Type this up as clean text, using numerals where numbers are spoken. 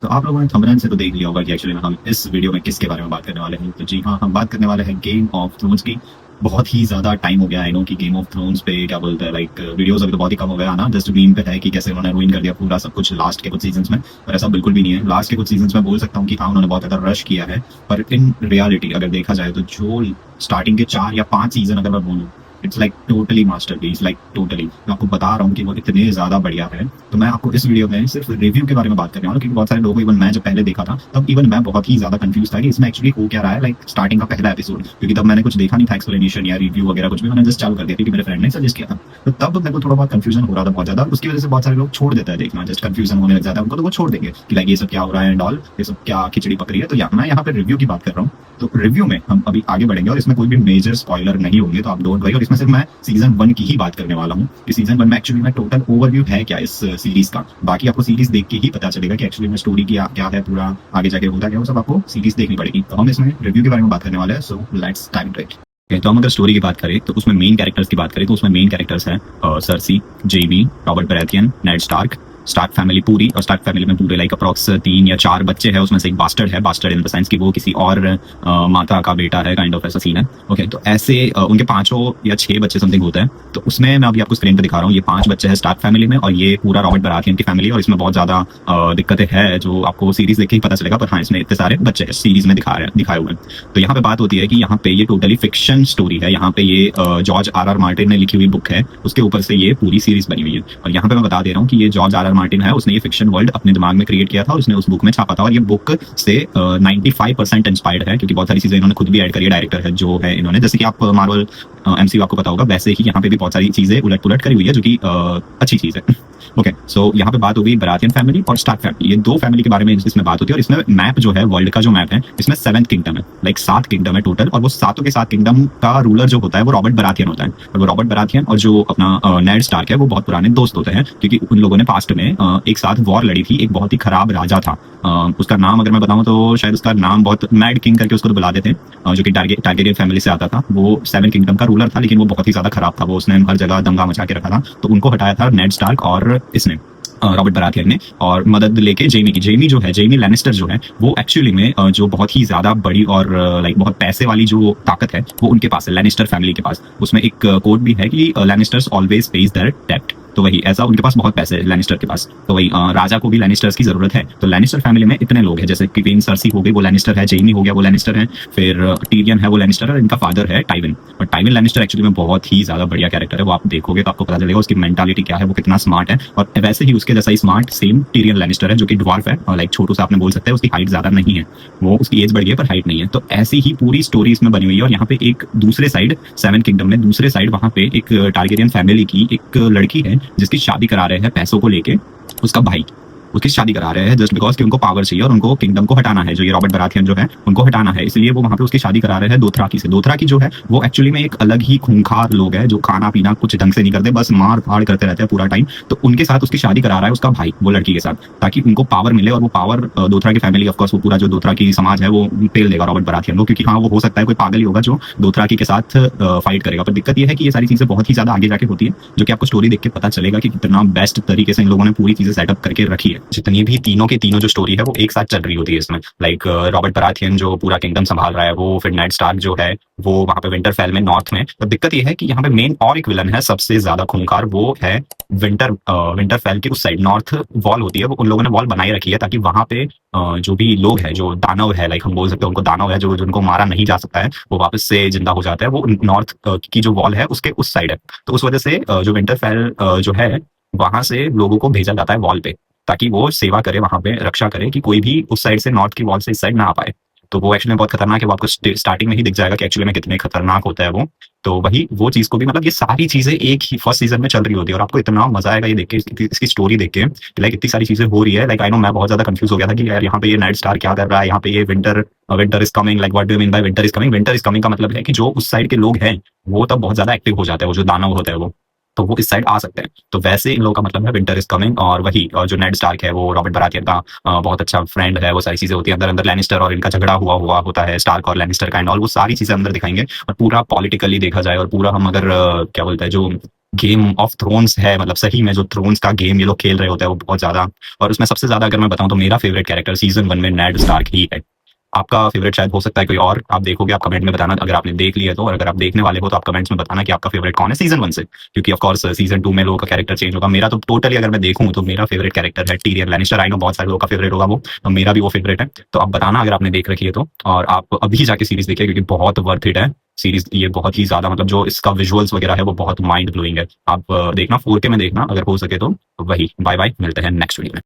तो आप लोगों ने थंबनेल से तो देख लिया होगा कि एक्चुअली हम इस वीडियो में किसके बारे में बात करने वाले हैं। तो जी हाँ, हम बात करने वाले हैं गेम ऑफ थ्रोन्स की। बहुत ही ज़्यादा टाइम हो गया आई नो कि गेम ऑफ थ्रोन्स पे क्या बोलते हैं लाइक वीडियोस अभी तो बहुत ही कम हो गया ना। जस्ट मीम पे है कि कैसे उन्होंने रूइन कर दिया पूरा सब कुछ लास्ट के कुछ सीजन्स में, पर ऐसा बिल्कुल भी नहीं है। लास्ट के कुछ सीजन्स में बोल सकता हूँ कि हाँ उन्होंने बहुत ज़्यादा रश किया है, पर इन रियलिटी अगर देखा जाए तो जो स्टार्टिंग के 4 या 5 सीजन अगर मैं बोलूँ, it's like totally masterpiece, like totally मैं आपको बता रहा हूँ कि वो इतने ज्यादा बढ़िया है। तो मैं आपको इस वीडियो में सिर्फ रिव्यू के बारे में बात करने वाला हूँ, क्योंकि बहुत सारे लोगों, इवन मैं जब पहले देखा था तब इवन मैं बहुत ही ज्यादा कंफ्यूज था कि इसमें एक्चुअली हो क्या रहा है, लाइक स्टार्टिंग का पहला एपिसोड, क्योंकि तब मैंने कुछ देखा नहीं था एक्सप्लेनेशन या रिव्यू वगैरह कुछ भी, मैंने जस्ट चालू कर दिया क्योंकि मेरे फ्रेंड ने सजेस्ट किया था। तो तब मेरे को थोड़ा बहुत कंफ्यूजन हो रहा था बहुत ज्यादा, उसकी वजह से बहुत सारे लोग छोड़ देता है देखना, जस्ट कंफ्यूजन होने लग जाता है उनको, तो वो छोड़ देंगे कि लाइक ये सब क्या हो रहा है एंड ऑल, ये सब क्या खिचड़ी पकड़ी है। तो मैं यहाँ पे रिव्यू की बात कर रहा हूँ। तो रिव्यू में हम अभी आगे बढ़ेंगे और इसमें कोई भी मेजर स्पॉइलर नहीं होंगे, तो आप डोंट वरी। और इसमें सिर्फ मैं सीजन 1 की ही बात करने वाला हूँ कि सीजन 1 में एक्चुअली में टोटल ओवरव्यू है क्या इस सीरीज का। बाकी आपको सीरीज देख के ही पता चलेगा कि एक्चुअली में स्टोरी क्या है, पूरा आगे जाके होता क्या है, वो सब आपको सीरीज देखनी पड़ेगी। तो हम इसमें रिव्यू के बारे में बात करने वाले हैं, so let's time to it. तो हम अगर स्टोरी की बात करें तो उसमें मेन कैरेक्टर्स की बात करें तो उसमें मेन कैरेक्टर्स हैं Cersei, Jaime, Robert Baratheon, Ned Stark, Stark family पूरी। और स्टार्क फैमिली में पूरे लाइक अप्रॉक्स 3 या 4 बच्चे हैं, उसमें से एक बास्टर्ड है, बास्टर्ड इन द सेंस कि वो किसी और माता का बेटा है, काइंड ऑफ ऐसा सीन है। ओके, तो ऐसे उनके 5 या 6 बच्चे समथिंग होते हैं। तो उसमें मैं अभी आपको स्क्रीन पे दिखा रहा हूँ, ये 5 बच्चे हैं स्टार्क फैमिली में, और ये पूरा रॉबर्ट बराथियन की फैमिली। और इसमें बहुत ज्यादा दिक्कतें हैं जो आपको सीरीज देख के ही पता चलेगा, पर हाँ इसमें इतने सारे बच्चे हैं सीरीज में दिखाए हुए हैं। तो यहाँ पे बात होती है कि यहाँ पे ये टोटली फिक्शन स्टोरी है। यहाँ पे ये जॉर्ज आर मार्टिन ने लिखी हुई बुक है, उसके ऊपर से ये पूरी सीरीज बनी हुई है। और यहाँ पे मैं बता दे रहा हूँ कि ये जॉर्ज आर मार्टिन है, उसने ये फिक्शन वर्ल्ड अपने दिमाग में क्रिएट किया था और उसने उस बुक में छापा था। और ये बुक से 95% इंस्पायर्ड है, क्योंकि बहुत सारी चीजें इन्होंने खुद भी ऐड करी है। डायरेक्टर है जो है इन्होंने, जैसे कि आप मार्वल एमसीयू आपको पता होगा, वैसे ही यहाँ पे भी बहुत सारी चीजें उलट पुलट करी हुई है, जो कि अच्छी चीज है। ओके, सो यहाँ पे बात होगी बराथियन फैमिली और स्टार्क फैमिली, ये 2 फैमिली के बारे में इसमें बात होती है। और इसमें मैप जो है वर्ल्ड का, जो मैप है इसमें 7th किंगडम है, लाइक 7 किंगडम है टोटल। और वो सातों के 7 किंगडम का रूलर जो होता है वो रॉबर्ट बराथियन होता है। और वो रॉबर्ट बराथियन और जो अपना नेड स्टार्क है वो बहुत पुराने दोस्त होते हैं, क्योंकि उन लोगों ने पास्ट में एक साथ वॉर लड़ी थी। एक बहुत ही खराब राजा था, उसका नाम अगर मैं बताऊं तो शायद उसका नाम बहुत मैड किंग करके उसको तो बुलाते थे, जो कि टारगेरियन फैमिली से आता था। वो 7 किंगडम का रूलर था, लेकिन वो बहुत ही ज्यादा खराब था, वो उसने हर जगह दंगा मचा के रखा था। तो उनको हटाया था नेड स्टार्क और इसने रॉबर्ट बराथियन ने, और मदद लेके जेमी की। जेमी जो है, जेमी लैनिस्टर जो है, वो एक्चुअली में जो बहुत ही ज्यादा बड़ी और लाइक बहुत पैसे वाली जो ताकत है वो उनके पास है, लैनिस्टर फैमिली के पास। उसमें एक कोड भी है कि लैनिस्टर्स ऑलवेज पेज देयर डेब्ट। तो वही ऐसा उनके पास बहुत पैसे है लैनिस्टर के पास। तो वही राजा को भी लैनिस्टर्स की जरूरत है। तो लैनिस्टर फैमिली में इतने लोग हैं, जैसे कि क्वीन सर्सी हो गई वो लैनिस्टर है, जेमी हो गया वो लैनिस्टर है, फिर टीरियन है वो लैनिस्टर है, और इनका फादर है टाइविन। और टाइविन लैनिस्टर एक्चुअली में बहुत ही ज्यादा बढ़िया कैरेक्टर है, वो आप देखोगे तो आपको पता चलेगा उसकी मेंटालिटी क्या है, वो कितना स्मार्ट है। और वैसे ही उसके जैसा ही स्मार्ट सेम टीरियन लैनिस्टर है, जो कि ड्वार्फ है, और लाइक छोटू सा आपने बोल सकते हैं, उसकी हाइट ज्यादा नहीं है, वो उसकी एज बढ़ गई है पर हाइट नहीं है। तो ऐसी ही पूरी स्टोरी इसमें बनी हुई है। और यहाँ पे एक दूसरे साइड 7 किंगडम में दूसरे साइड वहां पे एक टारगेरियन फैमिली की एक लड़की है जिसकी शादी करा रहे हैं पैसों को लेके, उसका भाई उसकी शादी करा रहे हैं जस्ट बिकॉज कि उनको पावर चाहिए और उनको किंगडम को हटाना है, जो ये रॉबर्ट बराथियन जो है उनको हटाना है, इसलिए वो वहां पे उसकी शादी करा रहे हैं दोथराकी से। दोथराकी जो है वो एक्चुअली में एक अलग ही खूंखार लोग है, जो खाना पीना कुछ ढंग से नहीं करते, बस मार फाड़ करते रहते हैं पूरा टाइम। तो उनके साथ उसकी शादी करा रहा है उसका भाई वो लड़की के साथ, ताकि उनको पावर मिले। और वो पावर दोथरा की फैमिली, ऑफकोर्स वो पूरा जो दोथरा की समाज है वो पेल देगा रॉबर्ट बराथियन को, क्योंकि हाँ वो हो सकता है कोई पागल ही होगा जो दोथराकी के साथ फाइट करेगा। पर दिक्कत ये है कि ये सारी चीजें बहुत ही ज्यादा आगे जाके होती है, जो कि आपको स्टोरी देख के पता चलेगा कि कितना बेस्ट तरीके से इन लोगों ने पूरी चीजें सेटअप करके रखी है। जितनी भी तीनों के तीनों जो स्टोरी है वो एक साथ चल रही होती है इसमें, लाइक रॉबर्ट बराथियन जो पूरा किंगडम संभाल रहा है वो, फिर नेड स्टार्क जो है वो वहां पे विंटरफेल में नॉर्थ में। तो दिक्कत ये है कि यहाँ पे मेन और एक विलन है सबसे ज्यादा खूंखार, वो है विंटरफेल की उस साइड नॉर्थ वॉल होती है, वो उन लोगों ने वॉल बनाई रखी है ताकि वहां पे जो भी लोग हैं, जो दानव है, लाइक हम बोल सकते हैं उनको दानव है, जो जिनको मारा नहीं जा सकता है वो वापस से जिंदा हो जाता है, वो नॉर्थ की जो वॉल है उसके उस साइड है। तो उस वजह से जो विंटरफेल जो है वहां से लोगों को भेजा जाता है वॉल पे, ताकि वो सेवा करे, वहां पे रक्षा करे कि कोई भी उस साइड से नॉर्थ की वॉल से इस साइड ना आ पाए। तो वो एक्चुअली में बहुत खतरनाक है, वो आपको स्टार्टिंग में ही दिख जाएगा कि एक्चुअली में कितने खतरनाक होता है वो। तो वही वो चीज को भी, मतलब ये सारी चीजें एक ही फर्स्ट सीजन में चल रही होती है, और आपको इतना मजा आएगा ये देख के, इसकी स्टोरी देख के, लाइक इतनी सारी चीजें हो रही है। लाइक आई नो मैं बहुत ज्यादा कंफ्यूज हो गया था कि यार यहाँ पे ये नाइट स्टार क्या कर रहा है, यहाँ पे ये winter is coming, like what do you mean by winter is coming. Winter is coming का मतलब है कि जो उस साइड के लोग हैं वो तब बहुत ज्यादा एक्टिव हो जाते हैं, वो जो दानव होता है वो, तो वो इस साइड आ सकते हैं। तो वैसे इन लोगों का मतलब है विंटर इज कमिंग। और वही जो नेड स्टार्क है वो रॉबर्ट बराथियन का बहुत अच्छा फ्रेंड है, वो सारी चीजें होती है अंदर अंदर। लैनिस्टर और इनका झगड़ा हुआ होता है, स्टार्क और लैनिस्टर का एंड ऑल, वो सारी चीजें अंदर दिखाएंगे। और पूरा पॉलिटिकली देखा जाए और पूरा हम अगर क्या बोलते हैं जो गेम ऑफ थ्रोन्स है, मतलब सही में जो थ्रोन्स का गेम ये लोग खेल रहे होते हैं वो बहुत ज़्यादा। और उसमें सबसे ज़्यादा अगर मैं बताऊँ तो मेरा फ़ेवरेट कैरेक्टर सीज़न 1 में नेड स्टार्क ही है। आपका फ़ेवरेट शायद हो सकता है कोई और, आप देखोगे, आप कमेंट में बताना अगर आपने देख लिया तो, और अगर आप देखने वाले हो तो आप कमेंट्स में बताना कि आपका फ़ेवरेट कौन है सीज़न 1 से। क्योंकि ऑफ कोर्स सीज़न 2 में लोगों का कैरेक्टर चेंज होगा। मेरा तो टोटली अगर मैं देखूँ तो मेरा फ़ेवरेट कैरेक्टर है टिरियन लैनिस्टर। आई नो बहुत सारे लोगों का फ़ेवरेट होगा वो, तो मेरा भी वो फ़ेवरेट है। तो आप बताना अगर आपने देख रखी है तो, और आप अभी जाके सीरीज़ देखिए क्योंकि बहुत वर्थ इट है। सीरीज़ ये बहुत ही ज़्यादा, मतलब जो इसका विजुअल्स वगैरह है वो बहुत माइंड ब्लोइंग है। आप देखना 4K में देखना अगर हो सके तो। वही, बाय-बाय, मिलते हैं नेक्स्ट वीडियो में।